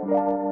Welcome.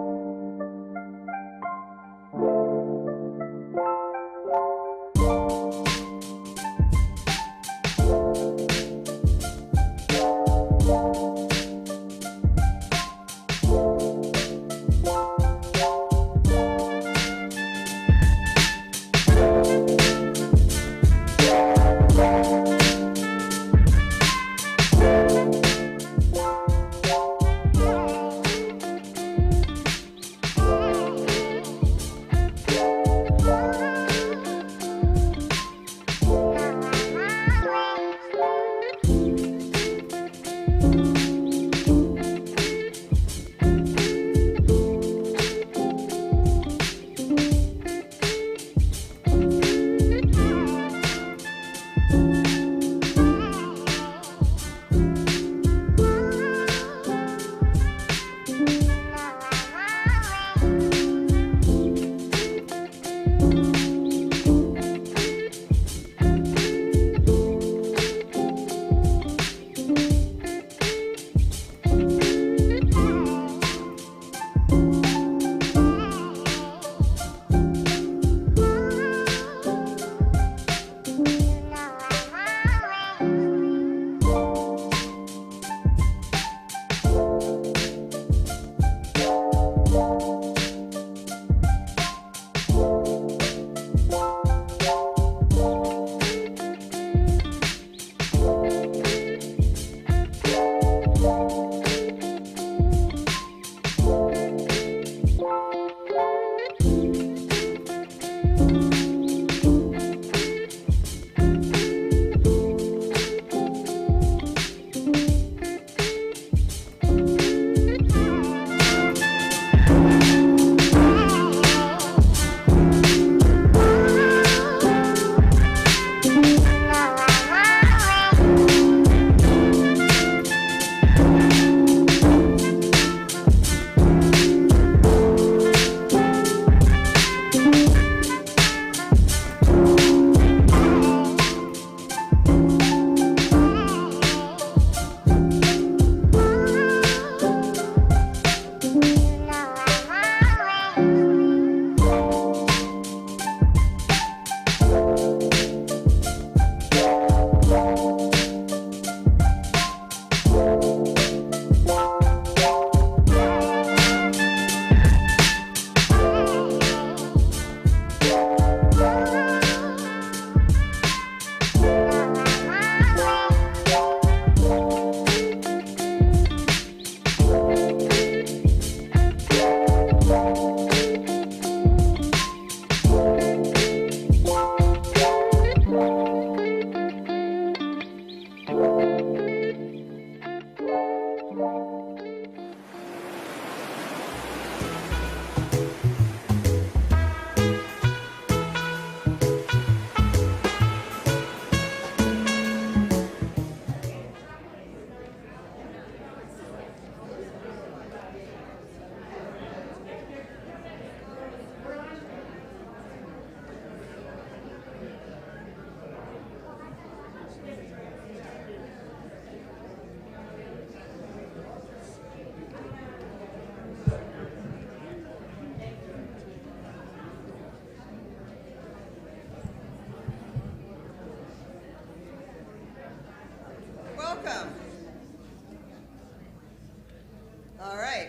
All right,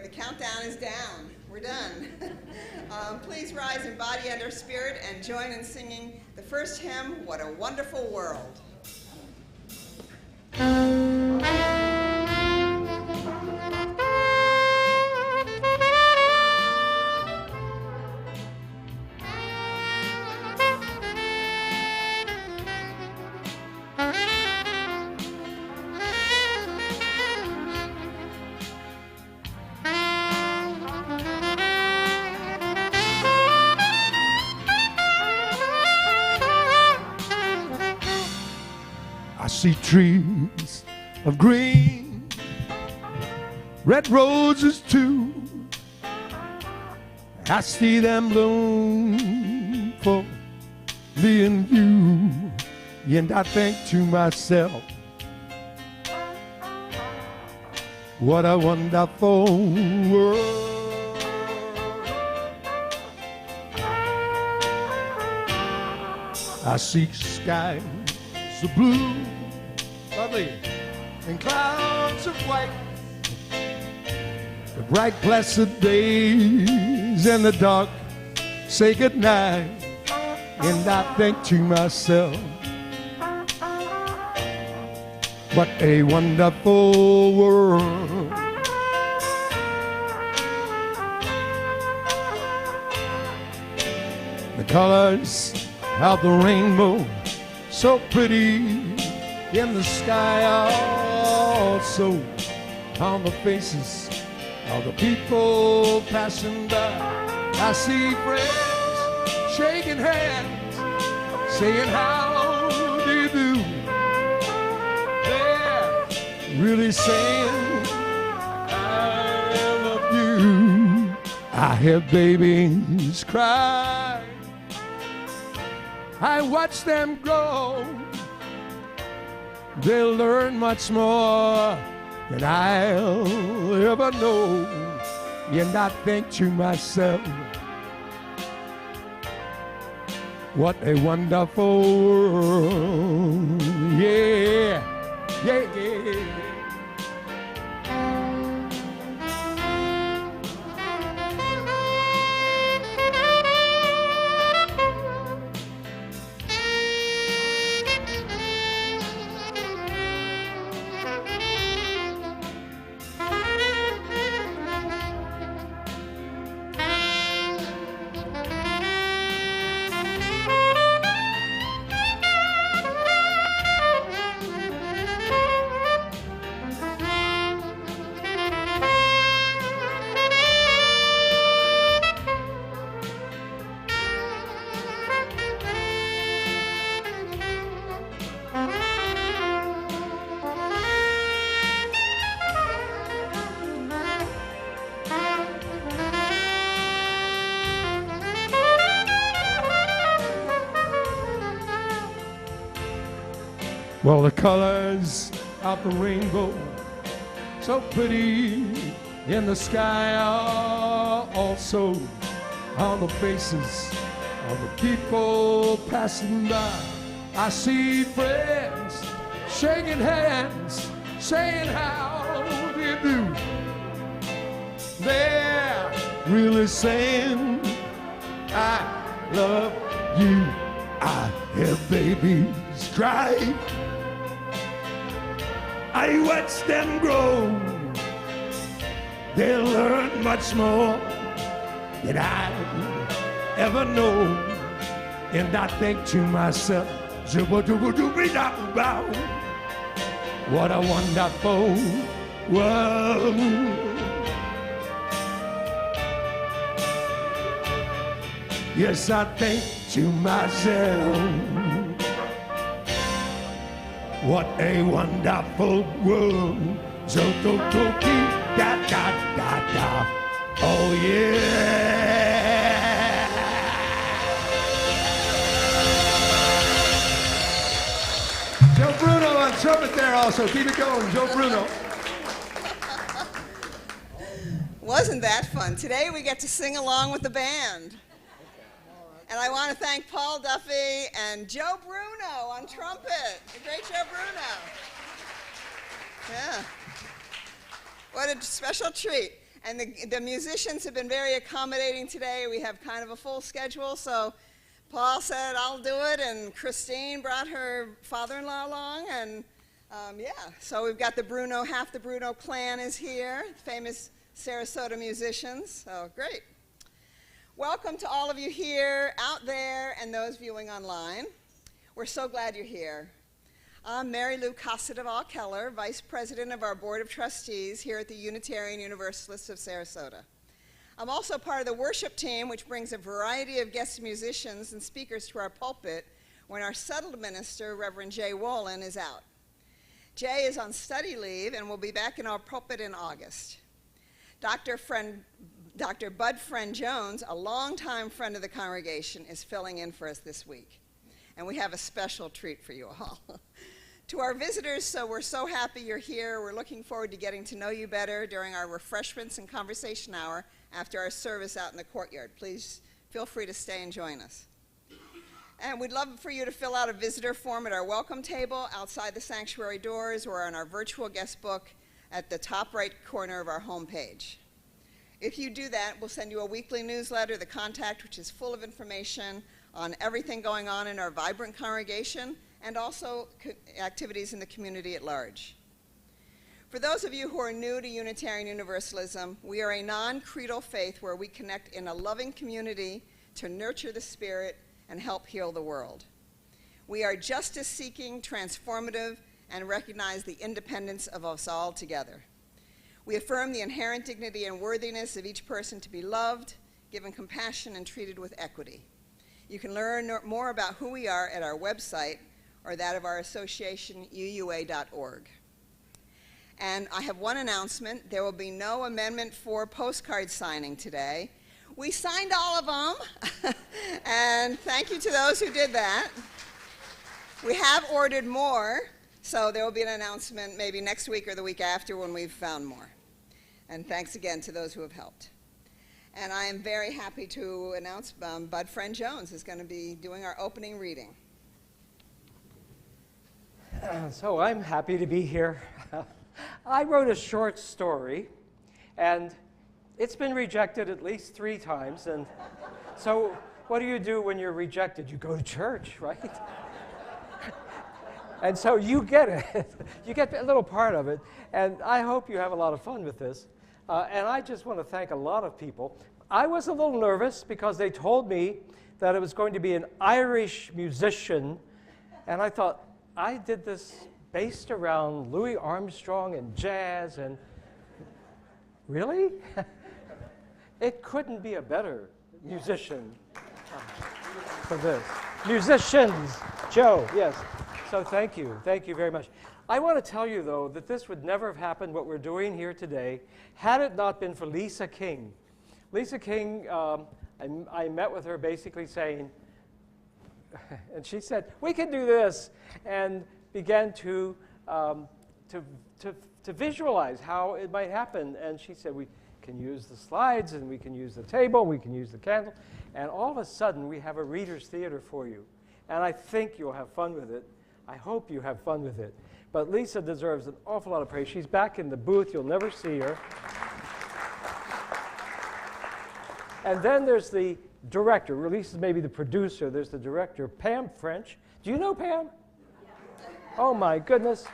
the countdown is down. We're done. Please rise in body and or spirit and join in singing the first hymn, What a Wonderful World. I see trees of green, red roses too. I see them bloom for me and you. And I think to myself, what a wonderful world. I see skies of blue, lovely, and clouds of white. The bright, blessed days and the dark say goodnight. And I think to myself, what a wonderful world. The colors of the rainbow, so pretty in the sky, also on the faces of the people passing by. I see friends shaking hands, saying how do you do. They're really saying I love you. I hear babies cry, I watch them grow. They'll learn much more than I'll ever know. And I think to myself, what a wonderful world. Yeah, yeah, yeah. Well, the colors of the rainbow, so pretty in the sky, are also on the faces of the people passing by. I see friends shaking hands, saying how do you do. They're really saying I love you. I hear babies cry, I watch them grow. They'll learn much more than I ever know. And I think to myself, what a wonderful world. Yes, I think to myself, what a wonderful world. So do do da da da da. Oh yeah. Joe Bruno on trumpet there also. Keep it going, Joe Bruno. Wasn't that fun? Today we get to sing along with the band. And I want to thank Paul Duffy and Joe Bruno on trumpet. The great Joe Bruno. Yeah. What a special treat. And the musicians have been very accommodating today. We have kind of a full schedule, so Paul said, I'll do it, and Christine brought her father-in-law along, and yeah. So we've got the Bruno, half the Bruno clan is here, famous Sarasota musicians, so great. Welcome to all of you here, out there, and those viewing online. We're so glad you're here. I'm Mary Lou Casadevall-Keller, Vice President of our Board of Trustees here at the Unitarian Universalists of Sarasota. I'm also part of the worship team, which brings a variety of guest musicians and speakers to our pulpit when our settled minister, Reverend Jay Wolin, is out. Jay is on study leave and will be back in our pulpit in August. Dr. Bud Friend Jones, a longtime friend of the congregation, is filling in for us this week. And we have a special treat for you all. To our visitors, so we're so happy you're here. We're looking forward to getting to know you better during our refreshments and conversation hour after our service out in the courtyard. Please feel free to stay and join us. And we'd love for you to fill out a visitor form at our welcome table outside the sanctuary doors or on our virtual guest book at the top right corner of our homepage. If you do that, we'll send you a weekly newsletter, The Contact, which is full of information on everything going on in our vibrant congregation and also activities in the community at large. For those of you who are new to Unitarian Universalism, we are a non-creedal faith where we connect in a loving community to nurture the spirit and help heal the world. We are justice-seeking, transformative, and recognize the independence of us all together. We affirm the inherent dignity and worthiness of each person to be loved, given compassion, and treated with equity. You can learn more about who we are at our website or that of our association, uua.org. And I have one announcement. There will be no Amendment 4 postcard signing today. We signed all of them, and thank you to those who did that. We have ordered more, so there will be an announcement maybe next week or the week after when we've found more. And thanks again to those who have helped. And I am very happy to announce Bud Friend Jones is going to be doing our opening reading. So I'm happy to be here. I wrote a short story, and it's been rejected at least 3 times. And so what do you do when you're rejected? You go to church, right? And so you get it. You get a little part of it. And I hope you have a lot of fun with this. And I just want to thank a lot of people. I was a little nervous because they told me that it was going to be an Irish musician. And I thought, I did this based around Louis Armstrong and jazz. And really? It couldn't be a better musician for this. Musicians, Joe, yes. So thank you very much. I want to tell you, though, that this would never have happened, what we're doing here today, had it not been for Lisa King. Lisa King, I met with her basically saying, and she said, we can do this, and began to visualize how it might happen. And she said, we can use the slides, and we can use the table, we can use the candle, and all of a sudden, we have a reader's theater for you. And I think you'll have fun with it. I hope you have fun with it. But Lisa deserves an awful lot of praise. She's back in the booth. You'll never see her. And then there's the director. Lisa's maybe the producer. There's the director, Pam French. Do you know Pam? Yeah. Oh, my goodness.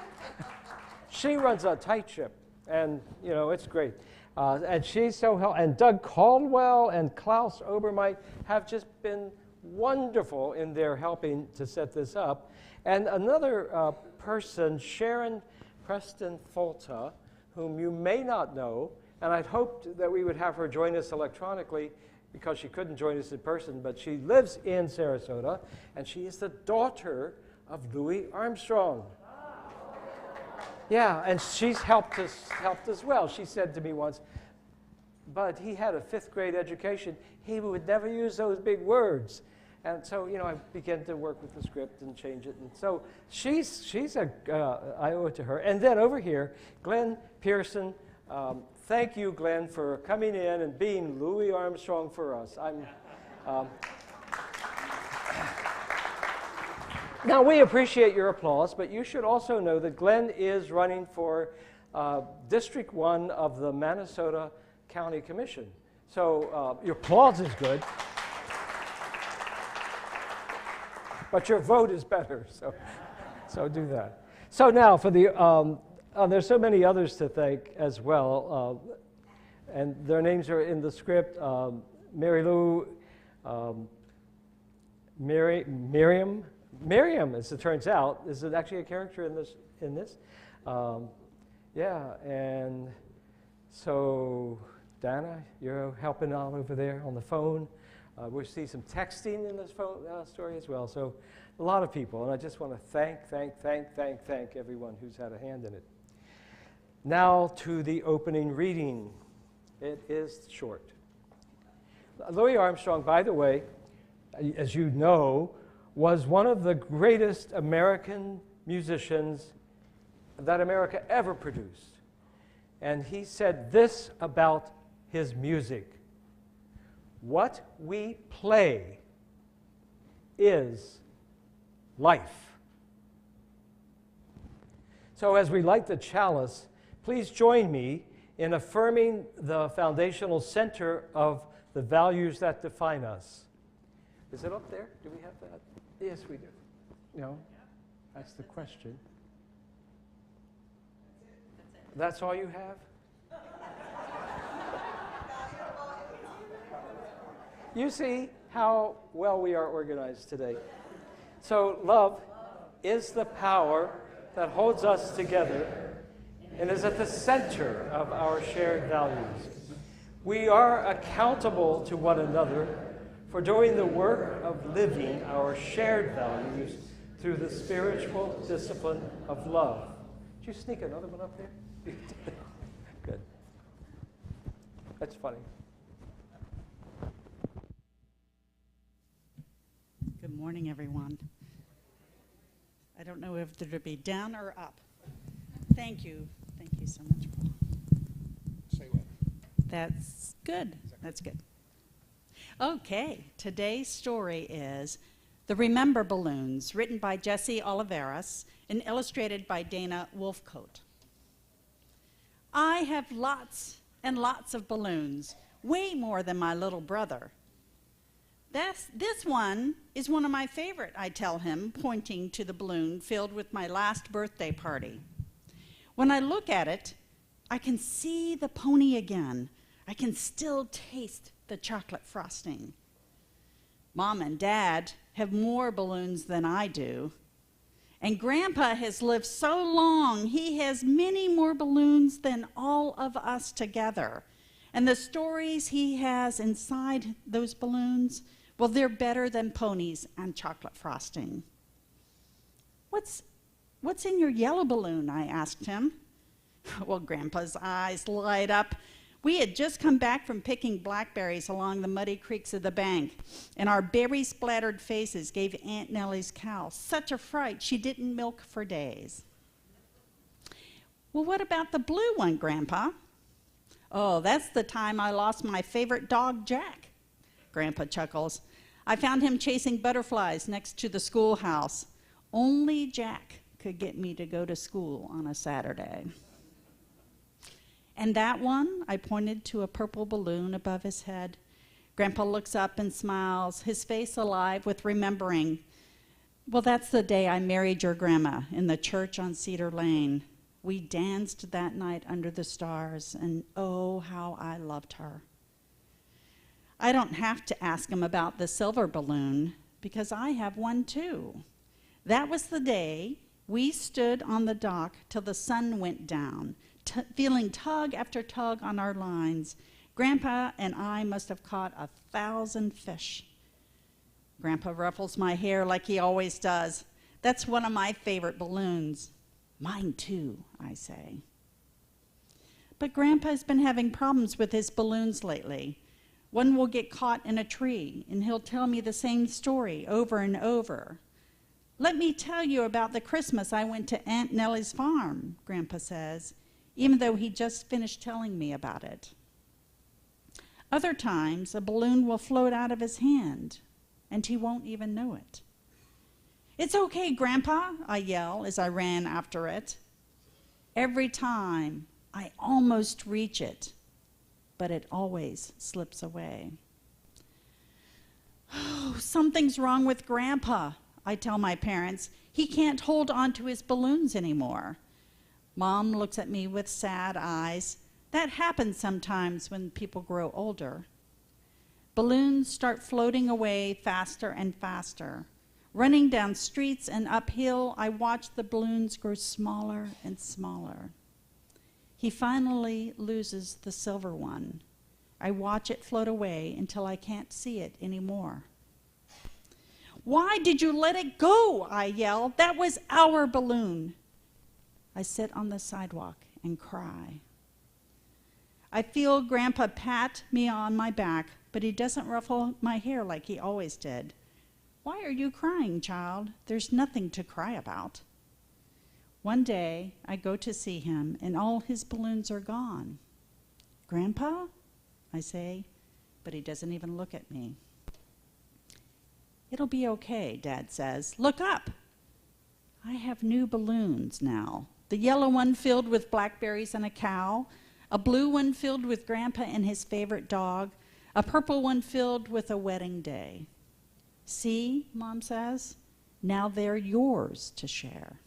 She runs a tight ship. And, you know, it's great. And she's so helpful. And Doug Caldwell and Klaus Obermeit have just been wonderful in their helping to set this up. And another person, Sharon Preston Folta, whom you may not know, and I'd hoped that we would have her join us electronically because she couldn't join us in person, but she lives in Sarasota, and she is the daughter of Louis Armstrong. Yeah, and she's helped as well. She said to me once, but he had a 5th grade education. He would never use those big words. And so, you know, I began to work with the script and change it. And so I owe it to her. And then over here, Glenn Pearson. Thank you, Glenn, for coming in and being Louis Armstrong for us. Now, we appreciate your applause, but you should also know that Glenn is running for District 1 of the Minnesota County Commission. So your applause is good. But your vote is better, so do that. So now for the, there's so many others to thank as well, and their names are in the script. Mary Lou, Miriam, as it turns out, is it actually a character in this? Yeah, and so Dana, you're helping out over there on the phone. We'll see some texting in this phone story as well. So a lot of people, and I just want to thank everyone who's had a hand in it. Now to the opening reading. It is short. Louis Armstrong, by the way, as you know, was one of the greatest American musicians that America ever produced. And he said this about his music: what we play is life. So as we light the chalice, please join me in affirming the foundational center of the values that define us. Is it up there? Do we have that? Yes, we do. No? That's the question. That's all you have? You see how well we are organized today. So love is the power that holds us together and is at the center of our shared values. We are accountable to one another for doing the work of living our shared values through the spiritual discipline of love. Did you sneak another one up there? Good. That's funny. Good morning, everyone. I don't know if they're to be down or up. Thank you. Thank you so much, Paul. Say what? That's good. That's good. Okay, today's story is The Remember Balloons, written by Jessie, Oliveros and illustrated by Dana Wulfekotte. I have lots and lots of balloons, way more than my little brother. This one is one of my favorite, I tell him, pointing to the balloon filled with my last birthday party. When I look at it, I can see the pony again. I can still taste the chocolate frosting. Mom and Dad have more balloons than I do. And Grandpa has lived so long, he has many more balloons than all of us together. And the stories he has inside those balloons, well, they're better than ponies and chocolate frosting. What's in your yellow balloon? I asked him. Well, Grandpa's eyes light up. We had just come back from picking blackberries along the muddy creeks of the bank, and our berry-splattered faces gave Aunt Nellie's cow such a fright she didn't milk for days. Well, what about the blue one, Grandpa? Oh, that's the time I lost my favorite dog, Jack. Grandpa chuckles. I found him chasing butterflies next to the schoolhouse. Only Jack could get me to go to school on a Saturday. And that one, I pointed to a purple balloon above his head. Grandpa looks up and smiles, his face alive with remembering. Well, that's the day I married your grandma in the church on Cedar Lane. We danced that night under the stars, and oh, how I loved her. I don't have to ask him about the silver balloon, because I have one too. That was the day we stood on the dock till the sun went down, feeling tug after tug on our lines. Grandpa and I must have caught 1,000 fish. Grandpa ruffles my hair like he always does. That's one of my favorite balloons. Mine too, I say. But Grandpa's been having problems with his balloons lately. One will get caught in a tree, and he'll tell me the same story over and over. Let me tell you about the Christmas I went to Aunt Nellie's farm, Grandpa says, even though he just finished telling me about it. Other times, a balloon will float out of his hand, and he won't even know it. It's okay, Grandpa, I yell as I ran after it. Every time, I almost reach it, but it always slips away. Oh, something's wrong with Grandpa, I tell my parents. He can't hold on to his balloons anymore. Mom looks at me with sad eyes. That happens sometimes when people grow older. Balloons start floating away faster and faster. Running down streets and uphill, I watch the balloons grow smaller and smaller. He finally loses the silver one. I watch it float away until I can't see it anymore. Why did you let it go? I yell. That was our balloon. I sit on the sidewalk and cry. I feel Grandpa pat me on my back, but he doesn't ruffle my hair like he always did. Why are you crying, child? There's nothing to cry about. One day, I go to see him, and all his balloons are gone. Grandpa? I say, but he doesn't even look at me. It'll be okay, Dad says. Look up. I have new balloons now. The yellow one filled with blackberries and a cow, a blue one filled with Grandpa and his favorite dog, a purple one filled with a wedding day. See, Mom says, now they're yours to share.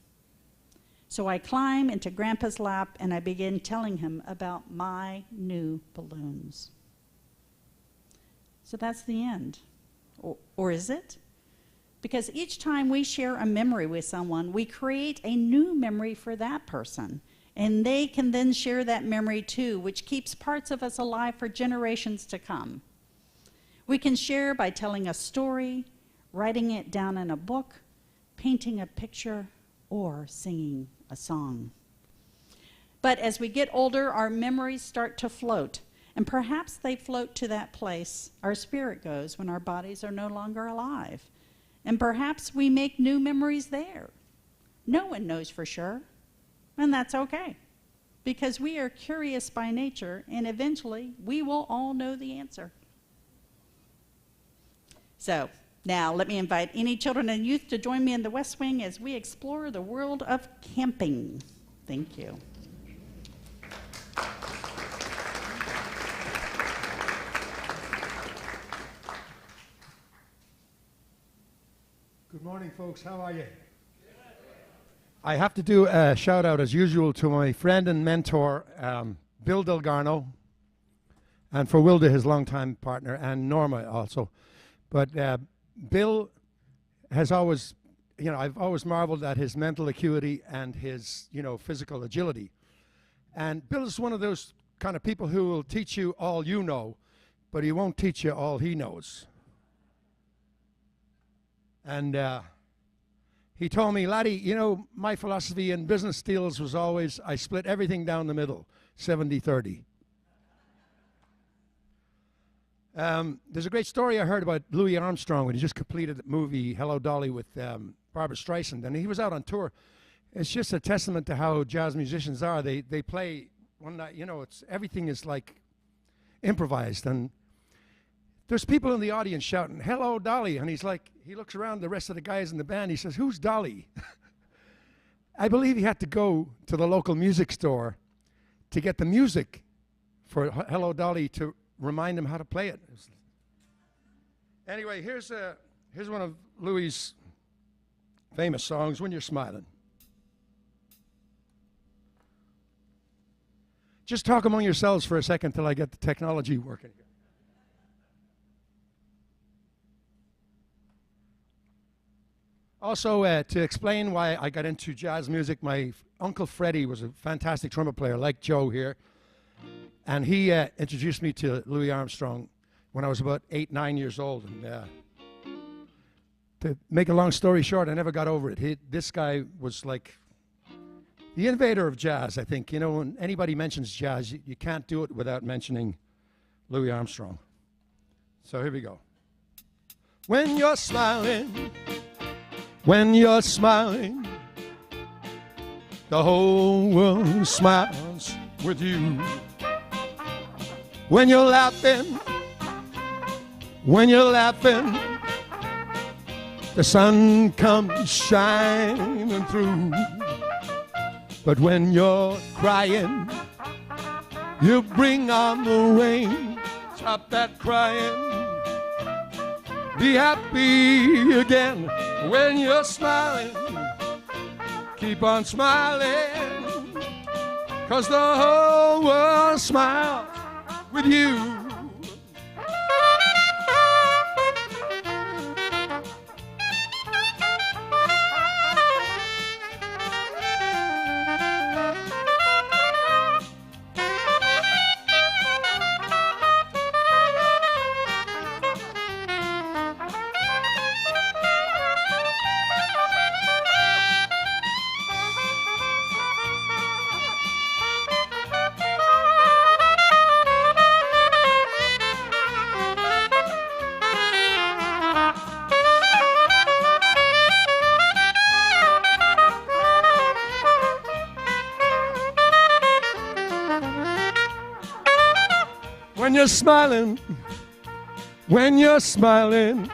So I climb into Grandpa's lap and I begin telling him about my new balloons. So that's the end. Or is it? Because each time we share a memory with someone, we create a new memory for that person. And they can then share that memory too, which keeps parts of us alive for generations to come. We can share by telling a story, writing it down in a book, painting a picture, or singing a song. But as we get older, our memories start to float. And perhaps they float to that place our spirit goes when our bodies are no longer alive. And perhaps we make new memories there. No one knows for sure, and that's okay, because we are curious by nature, and eventually we will all know the answer. So now let me invite any children and youth to join me in the West Wing as we explore the world of camping. Thank you. Good morning, folks. How are you? I have to do a shout out, as usual, to my friend and mentor, Bill Delgarno, and for Wilda, his longtime partner, and Norma also. But Bill has always, I've always marveled at his mental acuity and his, physical agility. And Bill is one of those kind of people who will teach you all you know, but he won't teach you all he knows. And he told me, laddie, my philosophy in business deals was always, I split everything down the middle, 70-30. There's a great story I heard about Louis Armstrong when he just completed the movie Hello, Dolly with Barbra Streisand, and he was out on tour. It's just a testament to how jazz musicians are. They play one night, everything is like improvised, and there's people in the audience shouting, "Hello, Dolly," and he looks around the rest of the guys in the band, he says, "Who's Dolly?" I believe he had to go to the local music store to get the music for Hello, Dolly to remind him how to play it. Anyway, here's one of Louis' famous songs, When You're Smiling. Just talk among yourselves for a second till I get the technology working here. Also, to explain why I got into jazz music, my Uncle Freddie was a fantastic trumpet player, like Joe here. And he introduced me to Louis Armstrong when I was about 8, 9 years old. And to make a long story short, I never got over it. This guy was like the innovator of jazz, I think. When anybody mentions jazz, you can't do it without mentioning Louis Armstrong. So here we go. When you're smiling, when you're smiling, the whole world smiles with you. When you're laughing, the sun comes shining through. But when you're crying, you bring on the rain. Stop that crying, be happy again. When you're smiling, keep on smiling, 'cause the whole world smiles with you. When you're smiling,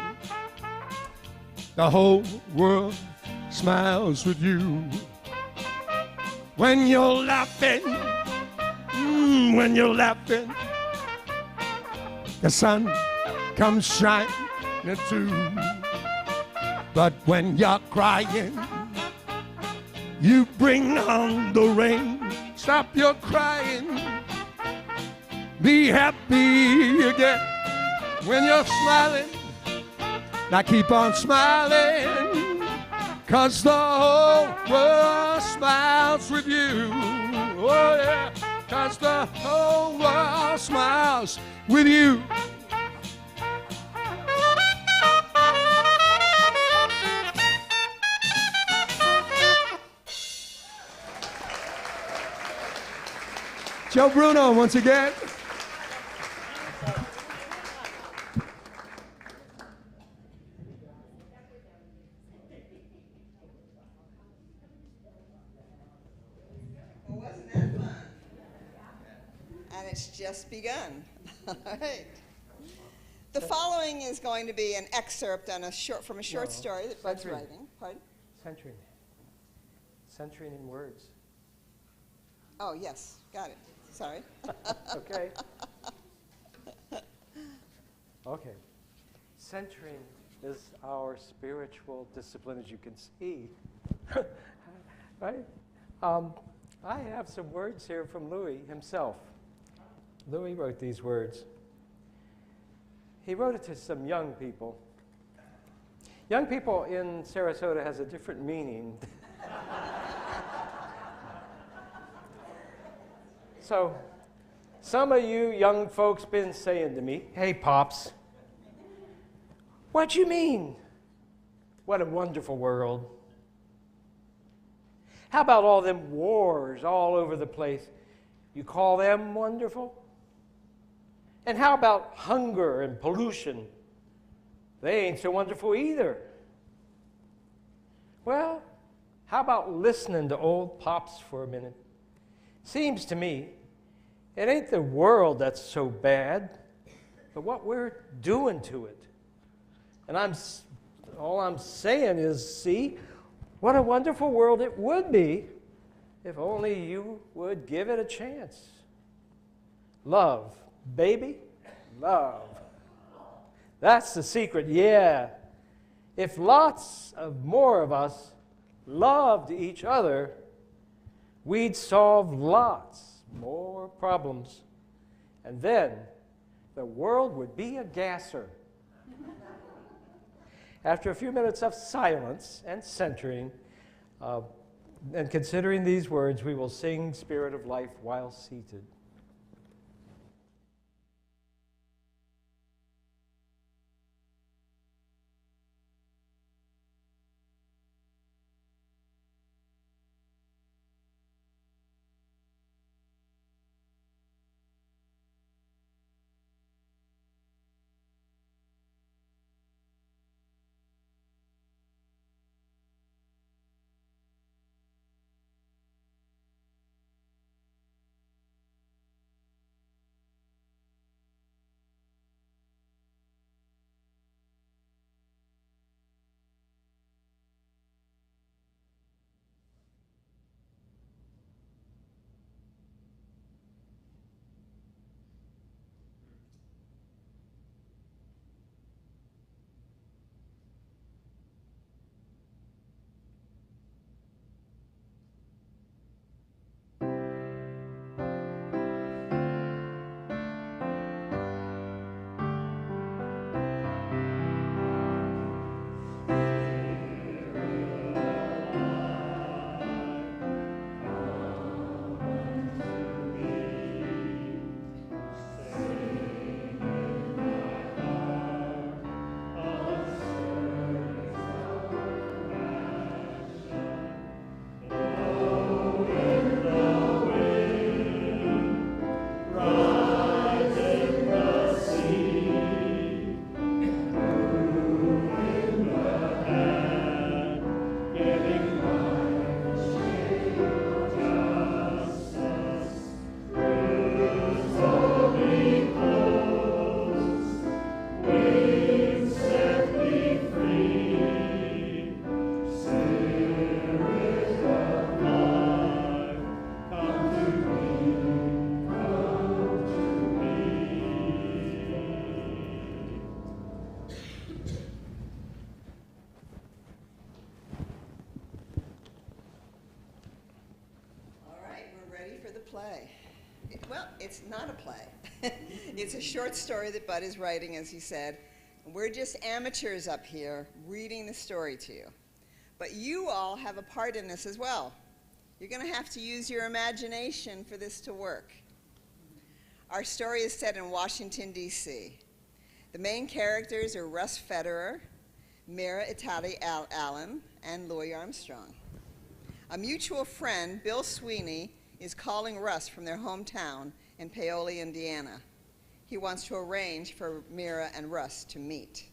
the whole world smiles with you. When you're laughing, when you're laughing, the sun comes shining too. But when you're crying, you bring on the rain. Stop your crying, be happy again. When you're smiling, now keep on smiling, 'cause the whole world smiles with you. Oh yeah, 'cause the whole world smiles with you. Joe Bruno once again. Well, wasn't that fun? And it's just begun. All right. The following is going to be an excerpt on from a short story that Bud's writing. Pardon? Centering. Centering in words. Oh, yes. Got it. Sorry. Okay. Okay. Centering is our spiritual discipline, as you can see. Right? I have some words here from Louis himself. Louis wrote these words. He wrote it to some young people. Young people in Sarasota has a different meaning. So, some of you young folks been saying to me, "Hey, Pops, what you mean? What a wonderful world. How about all them wars all over the place? You call them wonderful? And how about hunger and pollution? They ain't so wonderful either. Well, how about listening to old Pops for a minute? Seems to me it ain't the world that's so bad, but what we're doing to it. And all I'm saying is, see, what a wonderful world it would be if only you would give it a chance. Love, baby, love. That's the secret, yeah. If lots of more of us loved each other, we'd solve lots more problems. And then the world would be a gasser. After a few minutes of silence and centering, and considering these words, we will sing Spirit of Life while seated. it's not a play. It's a short story that Bud is writing, as he said. We're just amateurs up here reading the story to you. But you all have a part in this as well. You're going to have to use your imagination for this to work. Our story is set in Washington, D.C. The main characters are Russ Federer, Mira Allen, and Louis Armstrong. A mutual friend, Bill Sweeney, is calling Russ from their hometown in Paoli, Indiana. He wants to arrange for Mira and Russ to meet.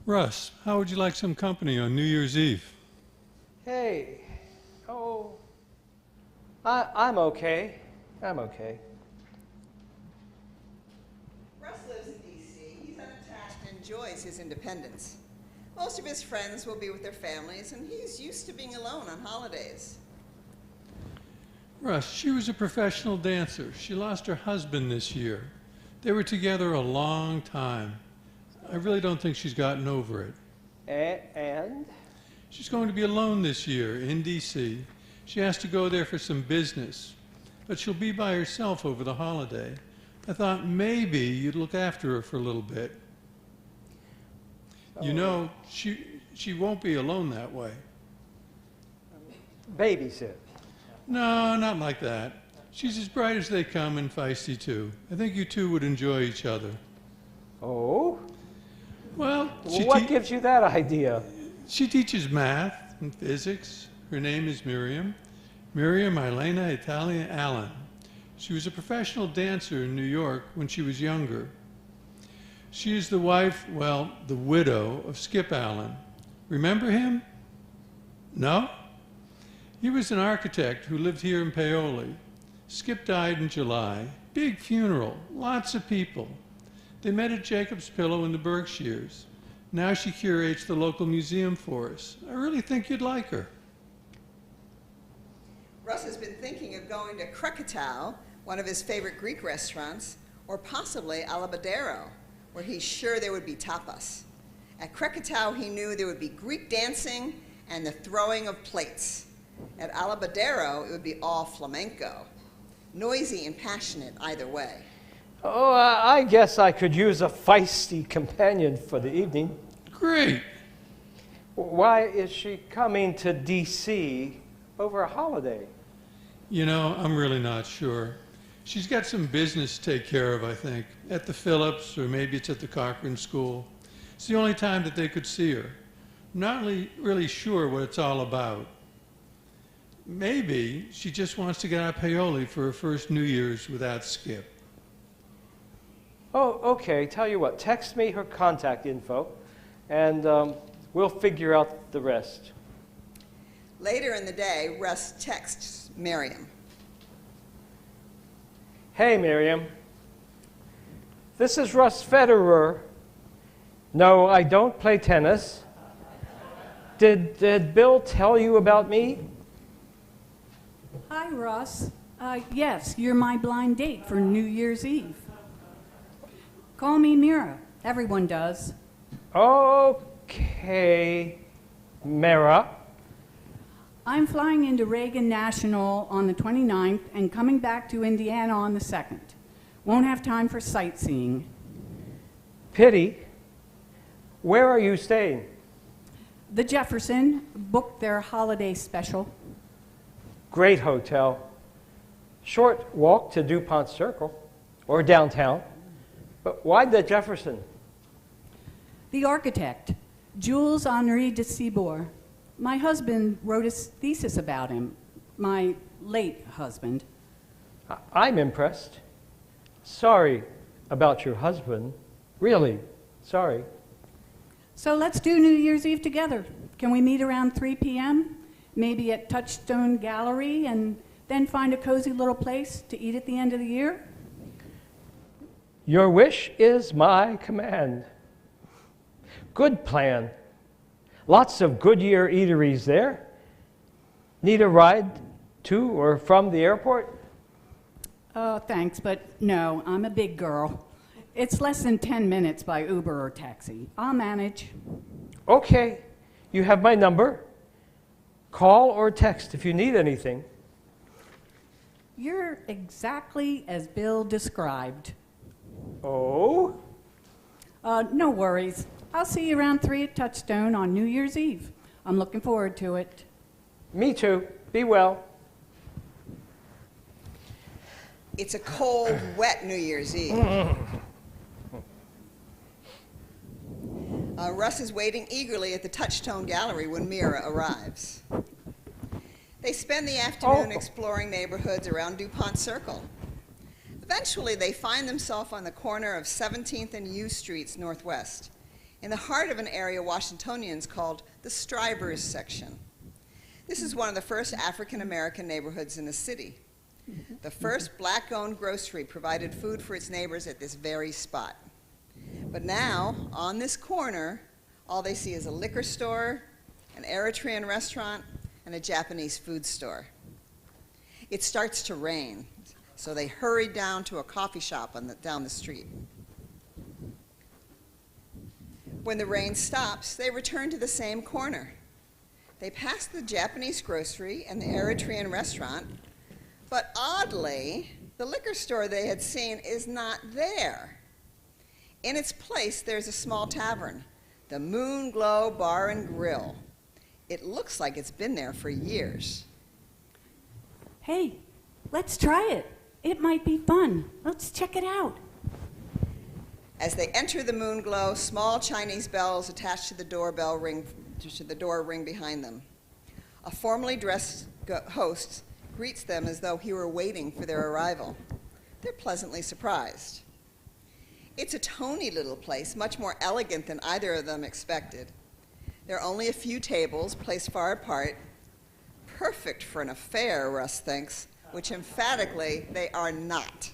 Russ, how would you like some company on New Year's Eve? Hey, I'm okay. I'm okay. Russ lives in D.C. He's unattached and enjoys his independence. Most of his friends will be with their families, and he's used to being alone on holidays. Russ, she was a professional dancer. She lost her husband this year. They were together a long time. I really don't think she's gotten over it. And? She's going to be alone this year in D.C. She has to go there for some business, but she'll be by herself over the holiday. I thought maybe you'd look after her for a little bit. You know, she won't be alone that way. Babysit. No, not like that. She's as bright as they come and feisty too. I think you two would enjoy each other. Oh? Well, What gives you that idea? She teaches math and physics. Her name is Miriam. Miriam Elena Italia Allen. She was a professional dancer in New York when she was younger. She is the wife, well, the widow of Skip Allen. Remember him? No? He was an architect who lived here in Paoli. Skip died in July. Big funeral, lots of people. They met at Jacob's Pillow in the Berkshires. Now she curates the local museum for us. I really think you'd like her. Russ has been thinking of going to Krakatoa, one of his favorite Greek restaurants, or possibly Alabadero, where he's sure there would be tapas. At Krakatoa, he knew there would be Greek dancing and the throwing of plates. At Alabadero, it would be all flamenco, noisy and passionate either way. Oh, I guess I could use a feisty companion for the evening. Great. Why is she coming to D.C. over a holiday? You know, I'm really not sure. She's got some business to take care of, I think, at the Phillips, or maybe it's at the Cochran School. It's the only time that they could see her. I'm not really sure what it's all about. Maybe she just wants to get out of Paoli for her first New Year's without Skip. Oh, okay. Tell you what, text me her contact info, and we'll figure out the rest. Later in the day, Russ texts Miriam. Hey, Miriam. This is Russ Federer. No, I don't play tennis. Did Bill tell you about me? Hi, Russ. Yes, you're my blind date for New Year's Eve. Call me Mira. Everyone does. Okay, Mira. I'm flying into Reagan National on the 29th and coming back to Indiana on the 2nd. Won't have time for sightseeing. Pity. Where are you staying? The Jefferson booked their holiday special. Great hotel. Short walk to DuPont Circle or downtown. But why the Jefferson? The architect, Jules Henri de Cibourg. My husband wrote a thesis about him, my late husband. I'm impressed. Sorry about your husband. Really, sorry. So let's do New Year's Eve together. Can we meet around 3 p.m.? Maybe at Touchstone Gallery, and then find a cozy little place to eat at the end of the year? Your wish is my command. Good plan. Lots of Goodyear eateries there. Need a ride to or from the airport? Thanks, but no, I'm a big girl. It's less than 10 minutes by Uber or taxi. I'll manage. Okay, you have my number. Call or text if you need anything. You're exactly as Bill described. Oh? No worries. I'll see you around 3 at Touchstone on New Year's Eve. I'm looking forward to it. Me too. Be well. It's a cold, wet New Year's Eve. Russ is waiting eagerly at the Touchstone Gallery when Mira arrives. They spend the afternoon exploring neighborhoods around DuPont Circle. Eventually, they find themselves on the corner of 17th and U Streets Northwest, in the heart of an area Washingtonians called the Strivers section. This is one of the first African-American neighborhoods in the city. The first black-owned grocery provided food for its neighbors at this very spot. But now, on this corner, all they see is a liquor store, an Eritrean restaurant, and a Japanese food store. It starts to rain, so they hurry down to a coffee shop down the street. When the rain stops, they return to the same corner. They pass the Japanese grocery and the Eritrean restaurant, but oddly, the liquor store they had seen is not there. In its place, there's a small tavern, the Moon Glow Bar and Grill. It looks like it's been there for years. Hey, let's try it. It might be fun. Let's check it out. As they enter the Moon Glow, small Chinese bells attached to the door ring behind them. A formally dressed host greets them as though he were waiting for their arrival. They're pleasantly surprised. It's a tony little place, much more elegant than either of them expected. There are only a few tables placed far apart. Perfect for an affair, Russ thinks, which emphatically they are not.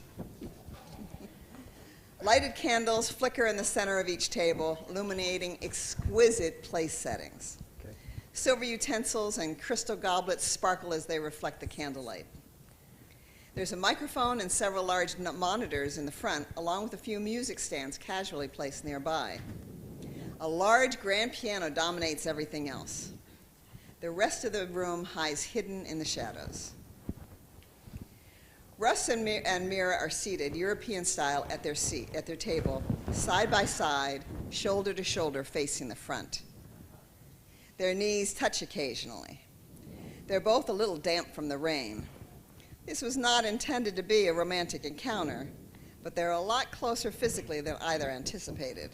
Lighted candles flicker in the center of each table, illuminating exquisite place settings. Okay. Silver utensils and crystal goblets sparkle as they reflect the candlelight. There's a microphone and several large monitors in the front, along with a few music stands casually placed nearby. A large grand piano dominates everything else. The rest of the room hides hidden in the shadows. Russ and Mira are seated, European style, at their table, side by side, shoulder to shoulder, facing the front. Their knees touch occasionally. They're both a little damp from the rain. This was not intended to be a romantic encounter, but they're a lot closer physically than either anticipated.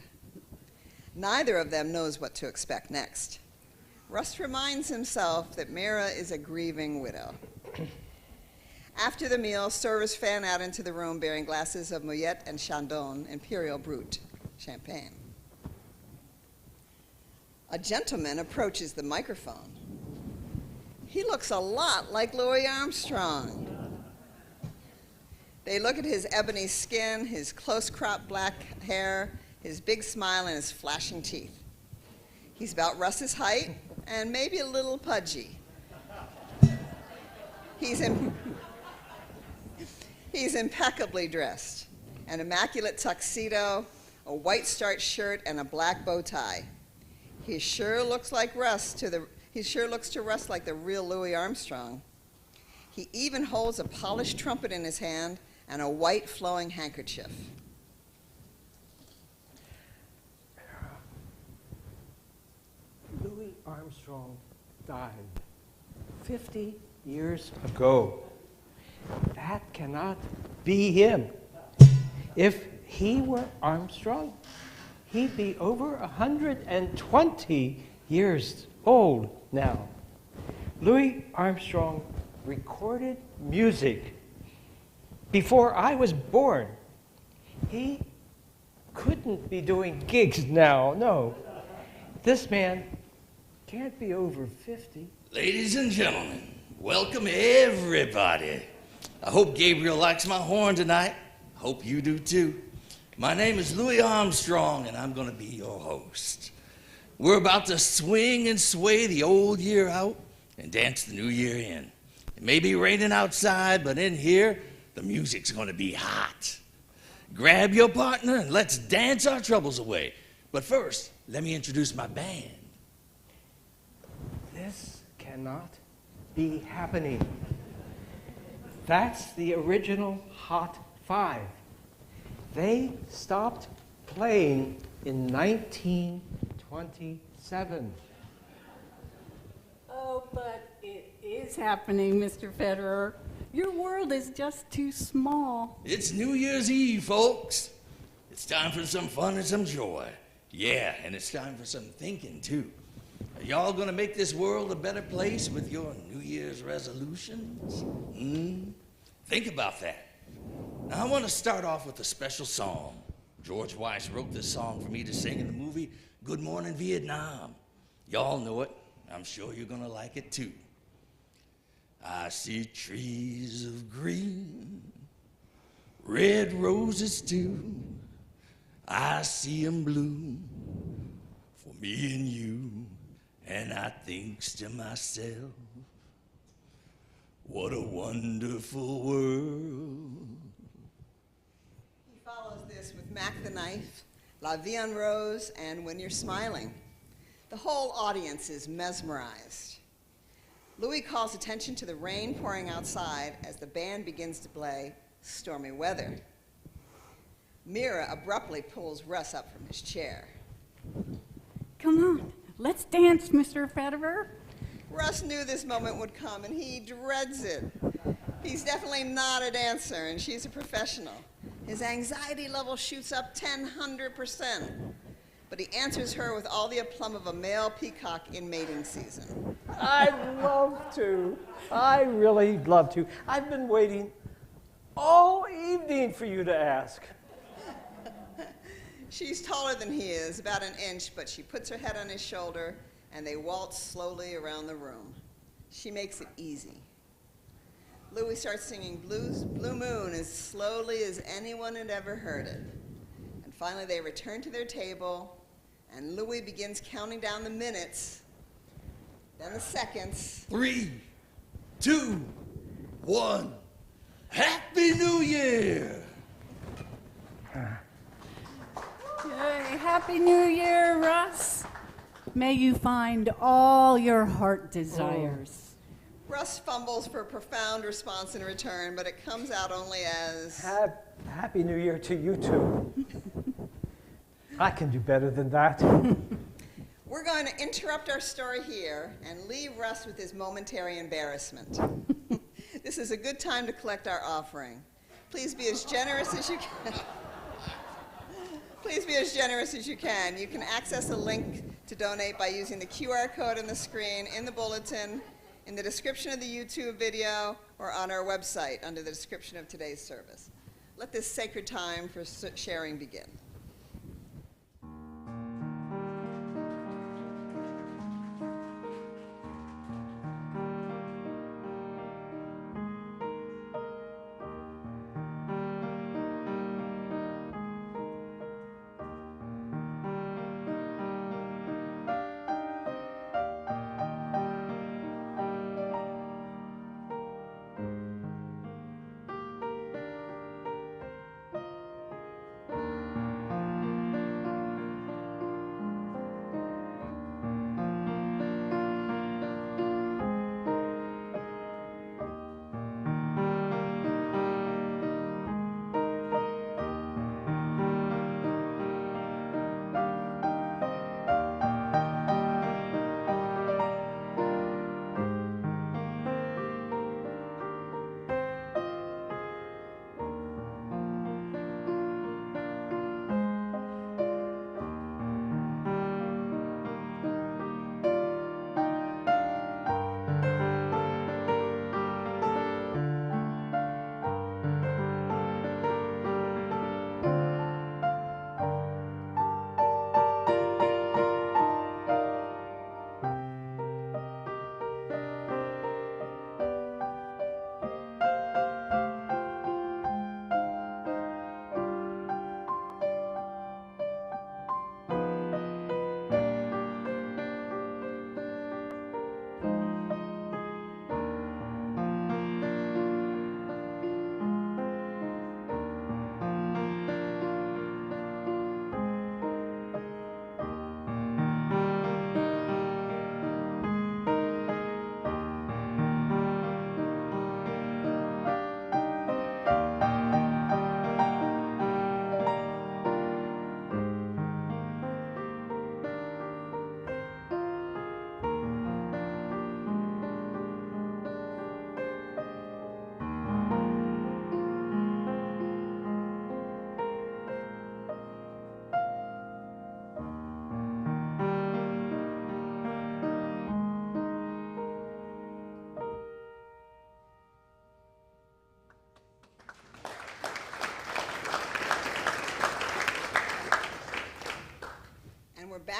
Neither of them knows what to expect next. Russ reminds himself that Mira is a grieving widow. After the meal, servers fan out into the room bearing glasses of Moet and Chandon, Imperial Brut, champagne. A gentleman approaches the microphone. He looks a lot like Louis Armstrong. They look at his ebony skin, his close-cropped black hair, his big smile, and his flashing teeth. He's about Russ's height and maybe a little pudgy. He's impeccably dressed, an immaculate tuxedo, a white starched shirt, and a black bow tie. He sure looks to Russ like the real Louis Armstrong. He even holds a polished trumpet in his hand and a white flowing handkerchief. Louis Armstrong died 50 years ago. That cannot be him. If he were Armstrong, he'd be over 120 years old now. Louis Armstrong recorded music before I was born. He couldn't be doing gigs now, no. This man can't be over 50. Ladies and gentlemen, welcome everybody. I hope Gabriel likes my horn tonight. Hope you do too. My name is Louis Armstrong, and I'm going to be your host. We're about to swing and sway the old year out and dance the new year in. It may be raining outside, but in here, The music's gonna be hot. Grab your partner and let's dance our troubles away. But first, let me introduce my band. This cannot be happening. That's the original Hot Five. They stopped playing in 1927. Oh, but it is happening, Mr. Federer. Your world is just too small. It's New Year's Eve, folks. It's time for some fun and some joy. Yeah, and it's time for some thinking, too. Are y'all gonna make this world a better place with your New Year's resolutions? Think about that. Now, I want to start off with a special song. George Weiss wrote this song for me to sing in the movie Good Morning Vietnam. Y'all know it. I'm sure you're gonna like it, too. I see trees of green, red roses, too. I see 'em bloom for me and you. And I thinks to myself, what a wonderful world. He follows this with Mac the Knife, La Vie en Rose, and When You're Smiling. The whole audience is mesmerized. Louis calls attention to the rain pouring outside as the band begins to play Stormy Weather. Mira abruptly pulls Russ up from his chair. Come on, let's dance, Mr. Federer. Russ knew this moment would come, and he dreads it. He's definitely not a dancer, and she's a professional. His anxiety level shoots up 100%, but he answers her with all the aplomb of a male peacock in mating season. I'd love to. I really love to. I've been waiting all evening for you to ask. She's taller than he is, about an inch, but she puts her head on his shoulder, and they waltz slowly around the room. She makes it easy. Louis starts singing Blue Moon as slowly as anyone had ever heard it. And finally they return to their table, and Louis begins counting down the minutes, then the seconds. 3, 2, 1. Happy New Year! Yay, Happy New Year, Russ. May you find all your heart desires. Russ fumbles for a profound response in return, but it comes out only as... Happy New Year to you too. I can do better than that. We're going to interrupt our story here and leave Russ with his momentary embarrassment. This is a good time to collect our offering. Please be as generous as you can. Please be as generous as you can. You can access a link to donate by using the QR code on the screen, in the bulletin, in the description of the YouTube video, or on our website under the description of today's service. Let this sacred time for sharing begin.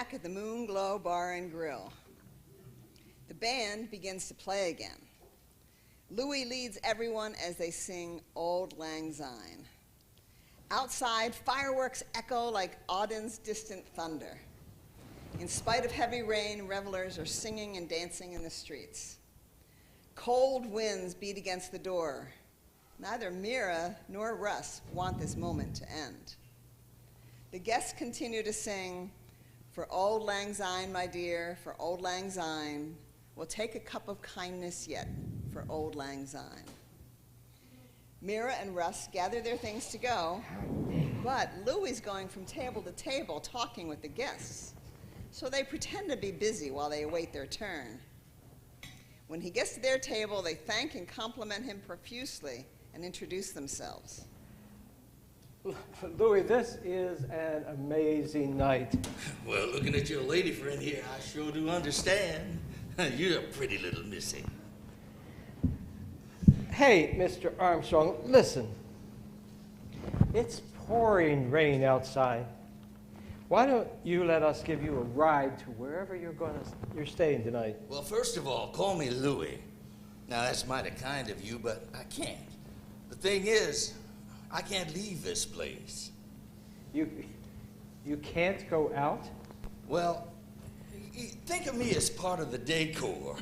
back at the Moon Glow Bar and Grill. The band begins to play again. Louis leads everyone as they sing Auld Lang Syne. Outside, fireworks echo like Odin's distant thunder. In spite of heavy rain, revelers are singing and dancing in the streets. Cold winds beat against the door. Neither Mira nor Russ want this moment to end. The guests continue to sing, "For Auld Lang Syne, my dear, for Auld Lang Syne, we'll take a cup of kindness yet for Auld Lang Syne." Mira and Russ gather their things to go, but Louis is going from table to table talking with the guests, so they pretend to be busy while they await their turn. When he gets to their table, they thank and compliment him profusely and introduce themselves. Louis, this is an amazing night. Well, looking at your lady friend here, I sure do understand. You're a pretty little missy. Hey, Mr. Armstrong, listen. It's pouring rain outside. Why don't you let us give you a ride to wherever you're staying tonight? Well, first of all, call me Louis. Now, that's mighty kind of you, but I can't. The thing is, I can't leave this place. You can't go out? Well, think of me as part of the decor.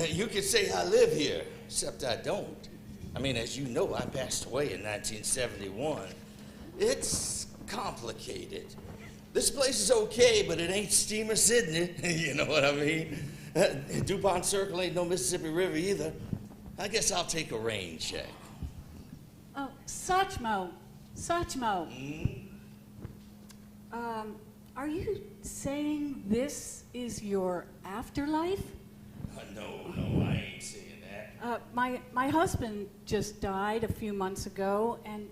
You could say I live here, except I don't. I mean, as you know, I passed away in 1971. It's complicated. This place is okay, but it ain't Steamer Sydney. You know what I mean? DuPont Circle ain't no Mississippi River either. I guess I'll take a rain check. Oh, Satchmo. Are you saying this is your afterlife? No, I ain't saying that. My husband just died a few months ago, and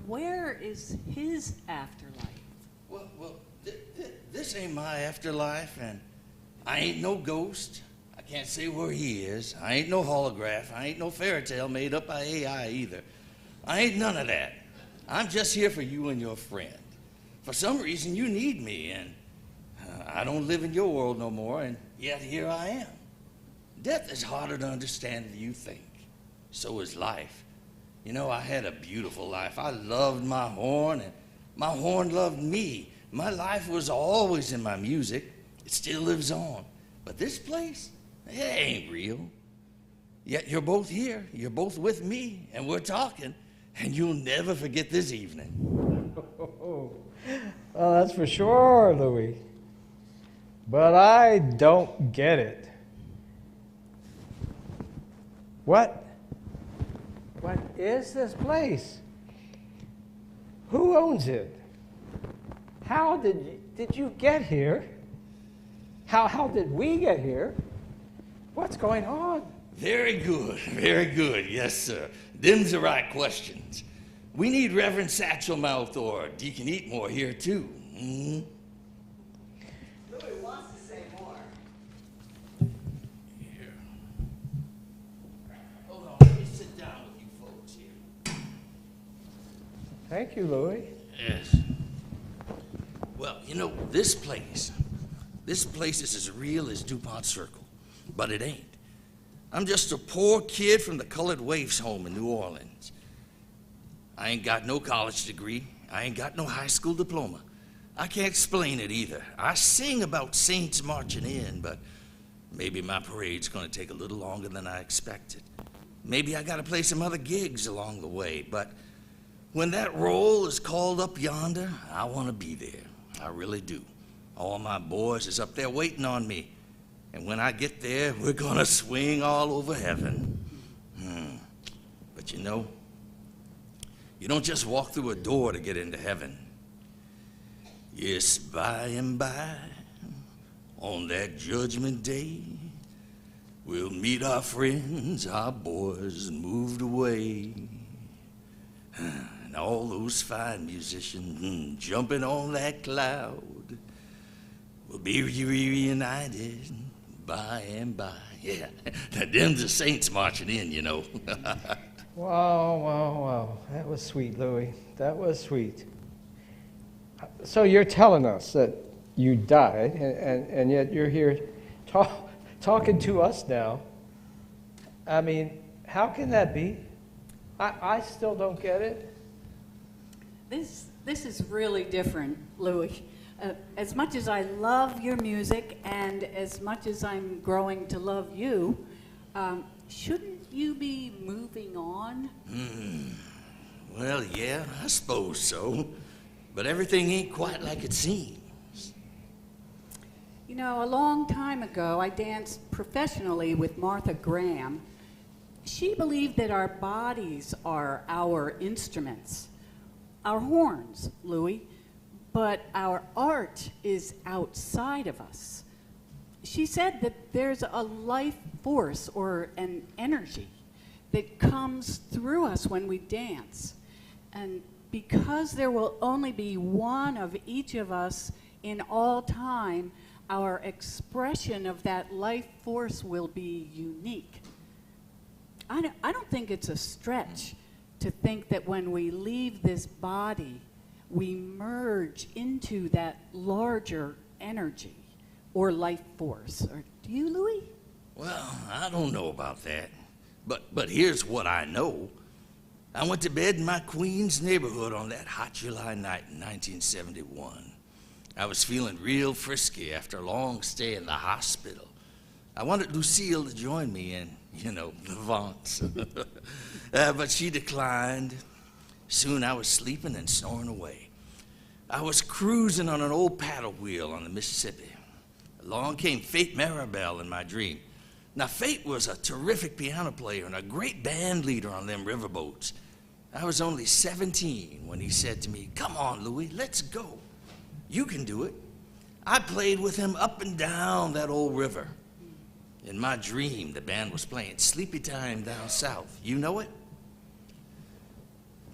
where is his afterlife? Well, this ain't my afterlife, and I ain't no ghost. I can't say where he is. I ain't no holograph. I ain't no fairy tale made up by AI either. I ain't none of that. I'm just here for you and your friend. For some reason, you need me, and I don't live in your world no more, and yet here I am. Death is harder to understand than you think. So is life. You know, I had a beautiful life. I loved my horn, and my horn loved me. My life was always in my music. It still lives on. But this place, it ain't real. Yet you're both here. You're both with me, and we're talking, and you'll never forget this evening. Well, that's for sure, Louis. But I don't get it. What is this place? Who owns it? How did you get here? How did we get here? What's going on? Very good, yes, sir. Them's the right questions. We need Reverend Satchelmouth or Deacon Eatmore here, too. Mm-hmm. Louis wants to say more. Here. Hold on, let me sit down with you folks here. Thank you, Louis. Yes. Well, you know, this place is as real as DuPont Circle, but it ain't. I'm just a poor kid from the colored waifs home in New Orleans. I ain't got no college degree. I ain't got no high school diploma. I can't explain it either. I sing about saints marching in, but maybe my parade's gonna take a little longer than I expected. Maybe I gotta play some other gigs along the way, but when that roll is called up yonder, I wanna be there. I really do. All my boys is up there waiting on me. And when I get there, we're gonna swing all over heaven. But you know, you don't just walk through a door to get into heaven. Yes, by and by, on that judgment day, we'll meet our friends, our boys moved away. And all those fine musicians jumping on that cloud will be reunited by and by. Yeah, them's the saints marching in, you know. Wow. That was sweet, Louis. That was sweet. So you're telling us that you died, and yet you're here talking to us now. I mean, how can that be? I still don't get it. This is really different, Louis. As much as I love your music and as much as I'm growing to love you, shouldn't you be moving on? Well, yeah, I suppose so. But everything ain't quite like it seems. You know, a long time ago, I danced professionally with Martha Graham. She believed that our bodies are our instruments, our horns, Louis, but our art is outside of us. She said that there's a life force or an energy that comes through us when we dance. And because there will only be one of each of us in all time, our expression of that life force will be unique. I don't think it's a stretch to think that when we leave this body, we merge into that larger energy or life force. Or do you, Louis? Well, I don't know about that. But here's what I know. I went to bed in my Queens neighborhood on that hot July night in 1971. I was feeling real frisky after a long stay in the hospital. I wanted Lucille to join me in, the Vance. But she declined. Soon I was sleeping and snoring away. I was cruising on an old paddle wheel on the Mississippi. Along came Fate Maribel in my dream. Now, Fate was a terrific piano player and a great band leader on them riverboats. I was only 17 when he said to me, "Come on, Louis, let's go. You can do it." I played with him up and down that old river. In my dream, the band was playing Sleepy Time Down South. You know it?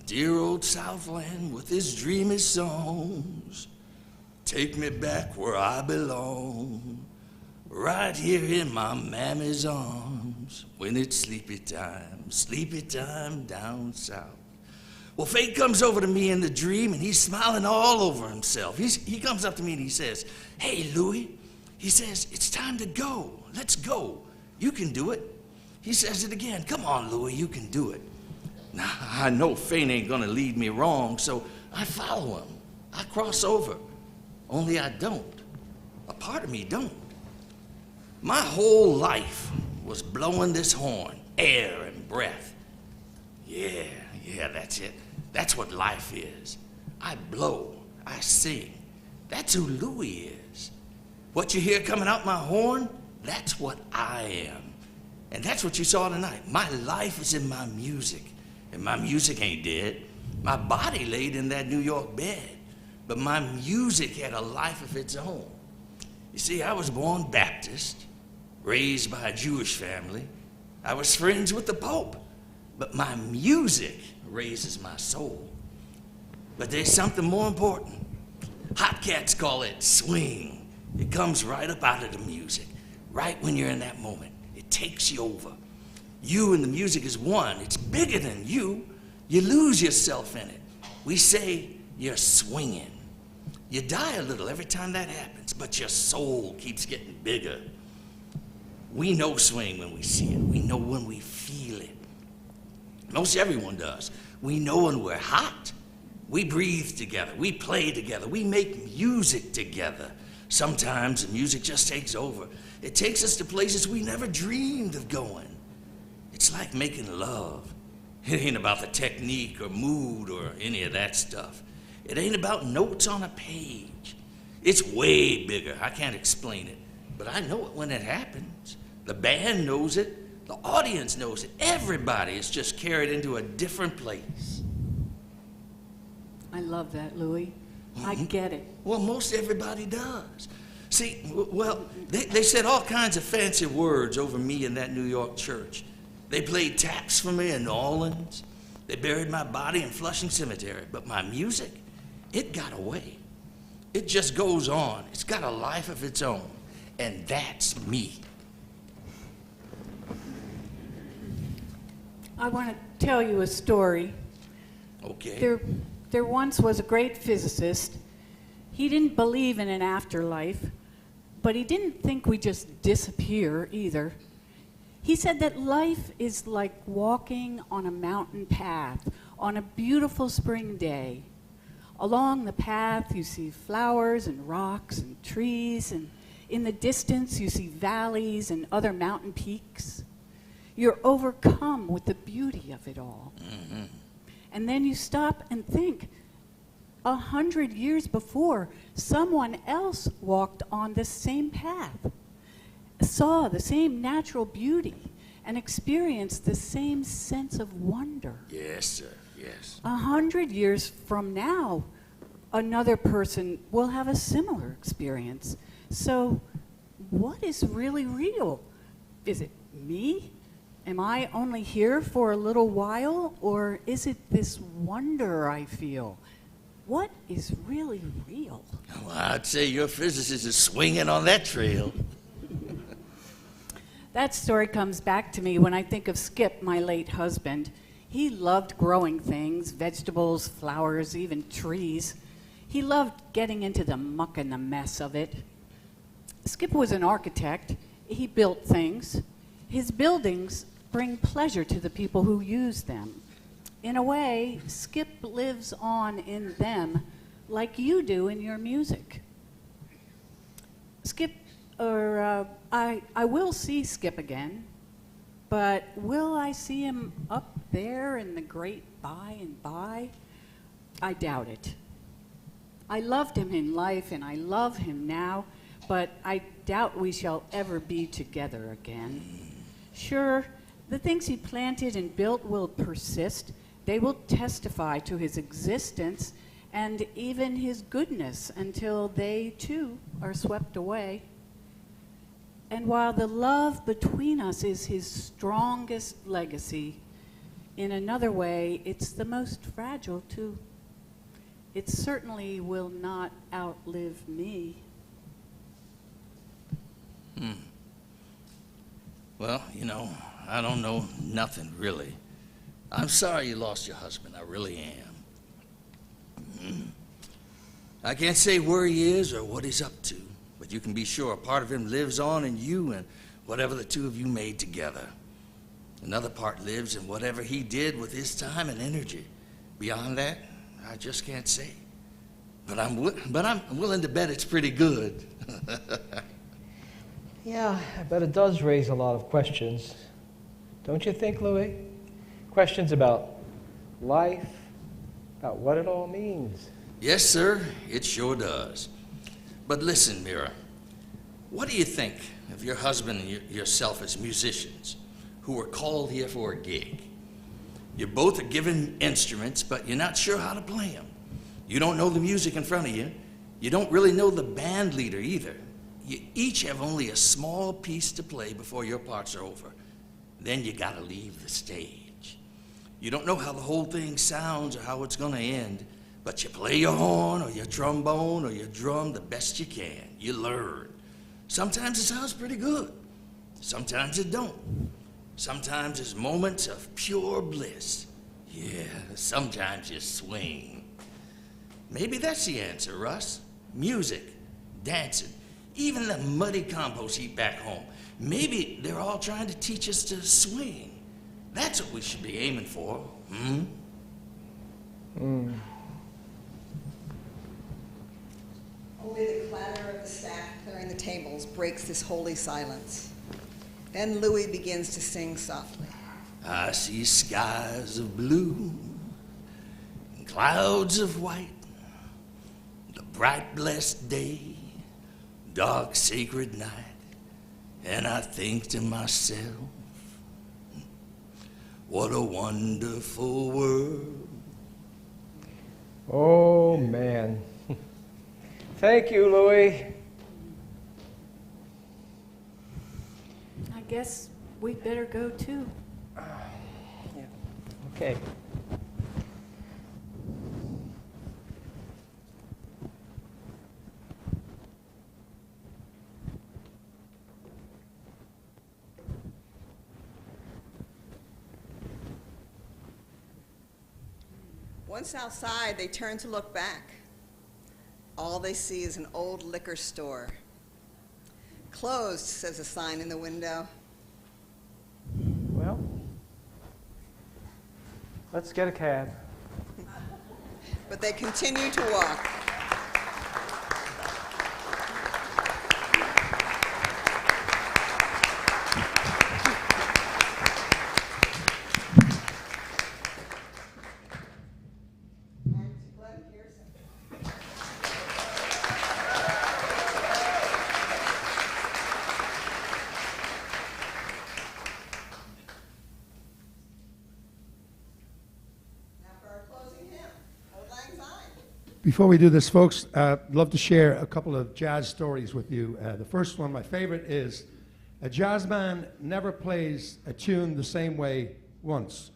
Dear old Southland with his dreamy songs, take me back where I belong, right here in my mammy's arms, when it's sleepy time down south. Well, Fate comes over to me in the dream, and he's smiling all over himself. He comes up to me and he says, "Hey, Louis," he says, "it's time to go. Let's go. You can do it." He says it again, "Come on, Louis, you can do it." Now, I know Fate ain't gonna lead me wrong, so I follow him. I cross over, only I don't. A part of me don't. My whole life was blowing this horn, air and breath. Yeah, that's it. That's what life is. I blow, I sing. That's who Louis is. What you hear coming out my horn, that's what I am. And that's what you saw tonight. My life is in my music. And my music ain't dead. My body laid in that New York bed. But my music had a life of its own. You see, I was born Baptist, raised by a Jewish family. I was friends with the Pope. But my music raises my soul. But there's something more important. Hot cats call it swing. It comes right up out of the music, right when you're in that moment. It takes you over. You and the music is one. It's bigger than you. You lose yourself in it. We say you're swinging. You die a little every time that happens, but your soul keeps getting bigger. We know swing when we see it. We know when we feel it. Most everyone does. We know when we're hot. We breathe together. We play together. We make music together. Sometimes the music just takes over. It takes us to places we never dreamed of going. It's like making love. It ain't about the technique or mood or any of that stuff. It ain't about notes on a page. It's way bigger. I can't explain it, but I know it when it happens. The band knows it. The audience knows it. Everybody is just carried into a different place. I love that, Louis. I get it. Well, most everybody does. See, well, they said all kinds of fancy words over me in that New York church. They played taps for me in New Orleans. They buried my body in Flushing Cemetery. But my music, it got away. It just goes on. It's got a life of its own. And that's me. I want to tell you a story. Okay. There once was a great physicist. He didn't believe in an afterlife, but he didn't think we just disappear either. He said that life is like walking on a mountain path on a beautiful spring day. Along the path, you see flowers and rocks and trees, and in the distance, you see valleys and other mountain peaks. You're overcome with the beauty of it all. Mm-hmm. And then you stop and think, 100 years before, someone else walked on the same path, saw the same natural beauty, and experienced the same sense of wonder. Yes, sir, yes. 100 years from now, another person will have a similar experience. So, what is really real? Is it me? Am I only here for a little while, or is it this wonder I feel? What is really real? Well, I'd say your physicist is swinging on that trail. That story comes back to me when I think of Skip, my late husband. He loved growing things, vegetables, flowers, even trees. He loved getting into the muck and the mess of it. Skip was an architect. He built things. His buildings bring pleasure to the people who use them. In a way, Skip lives on in them like you do in your music. I will see Skip again, but will I see him up there in the great by and by? I doubt it. I loved him in life and I love him now, but I doubt we shall ever be together again. Sure, the things he planted and built will persist. They will testify to his existence and even his goodness until they, too, are swept away. And while the love between us is his strongest legacy, in another way, it's the most fragile, too. It certainly will not outlive me. Well, I don't know nothing, really. I'm sorry you lost your husband. I really am. I can't say where he is or what he's up to, but you can be sure a part of him lives on in you and whatever the two of you made together. Another part lives in whatever he did with his time and energy. Beyond that, I just can't say. But I'm willing to bet it's pretty good. Yeah, I bet it does raise a lot of questions. Don't you think, Louis? Questions about life, about what it all means. Yes, sir, it sure does. But listen, Mira, what do you think of your husband and yourself as musicians who were called here for a gig? You both are given instruments, but you're not sure how to play them. You don't know the music in front of you. You don't really know the band leader either. You each have only a small piece to play before your parts are over. Then you gotta leave the stage. You don't know how the whole thing sounds or how it's gonna end, but you play your horn or your trombone or your drum the best you can. You learn. Sometimes it sounds pretty good. Sometimes it don't. Sometimes there's moments of pure bliss. Yeah, sometimes you swing. Maybe that's the answer, Russ. Music, dancing, even the muddy compost heap back home. Maybe they're all trying to teach us to swing. That's what we should be aiming for. Only the clatter of the staff clearing the tables breaks this holy silence. Then Louis begins to sing softly. I see skies of blue and clouds of white, the bright blessed day, dark sacred night, and I think to myself, what a wonderful world. Oh, man. Thank you, Louis. I guess we'd better go too. Yeah. Okay. Once outside, they turn to look back. All they see is an old liquor store. Closed, says a sign in the window. Well, let's get a cab. But they continue to walk. Before we do this, folks, I'd love to share a couple of jazz stories with you. The first one, my favorite, is a jazz man never plays a tune the same way once.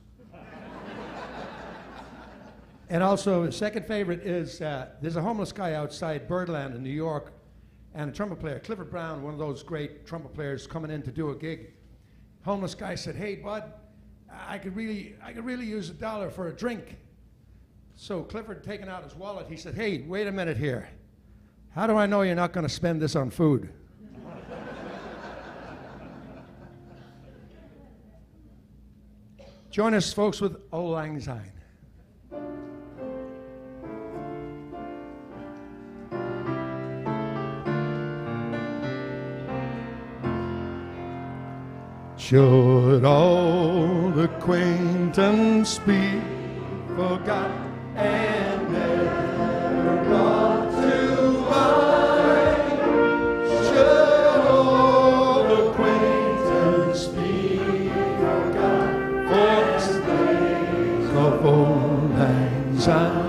And also, the second favorite is there's a homeless guy outside Birdland in New York, and a trumpet player, Clifford Brown, one of those great trumpet players, coming in to do a gig. Homeless guy said, "Hey, bud, I could really use $1 for a drink." So Clifford, taking out his wallet, he said, "Hey, wait a minute here. How do I know you're not going to spend this on food?" Join us, folks, with Auld Lang Syne. Should old acquaintance be forgot and never brought to mind? Should old acquaintance be forgot for the sake of Auld Lang Syne?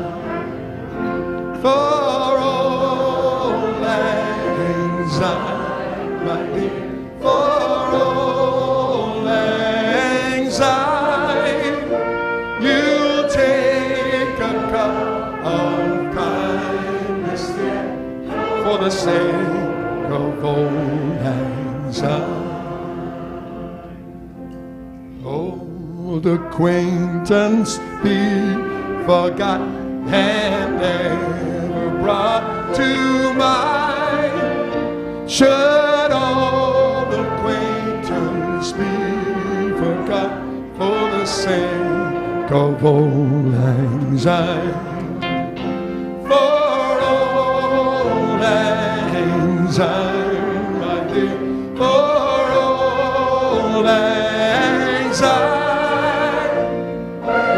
For Auld Lang Syne, my dear, for Auld Lang Syne, you'll take a cup of kindness yet for the sake of Auld Lang Syne. Old acquaintance be forgot and never brought to mind. Should old acquaintance be forgot for the sake of Auld Lang Syne? For Auld Lang Syne, my dear, for Auld Lang Syne,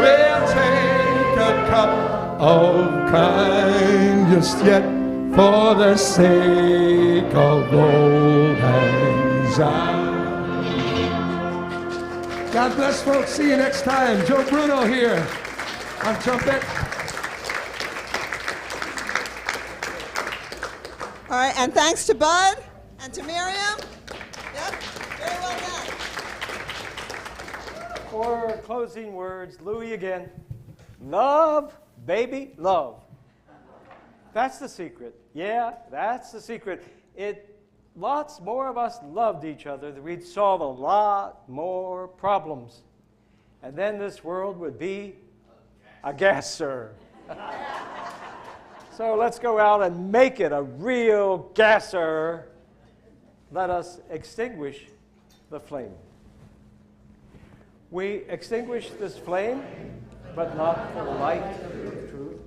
we'll take a cup of kindness yet for the sake of Auld Lang Syne. God bless, folks. See you next time. Joe Bruno here on trumpet. All right, and thanks to Bud and to Miriam. Yep, very well done. For closing words, Louis again. Love, baby, love. That's the secret. Yeah, that's the secret. Lots more of us loved each other, we'd solve a lot more problems. And then this world would be a gasser. So let's go out and make it a real gasser. Let us extinguish the flame. We extinguish this flame, but not for the light of truth.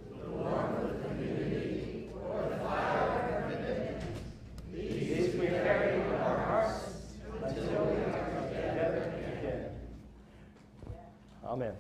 These we carry in our hearts until we come together again. Amen.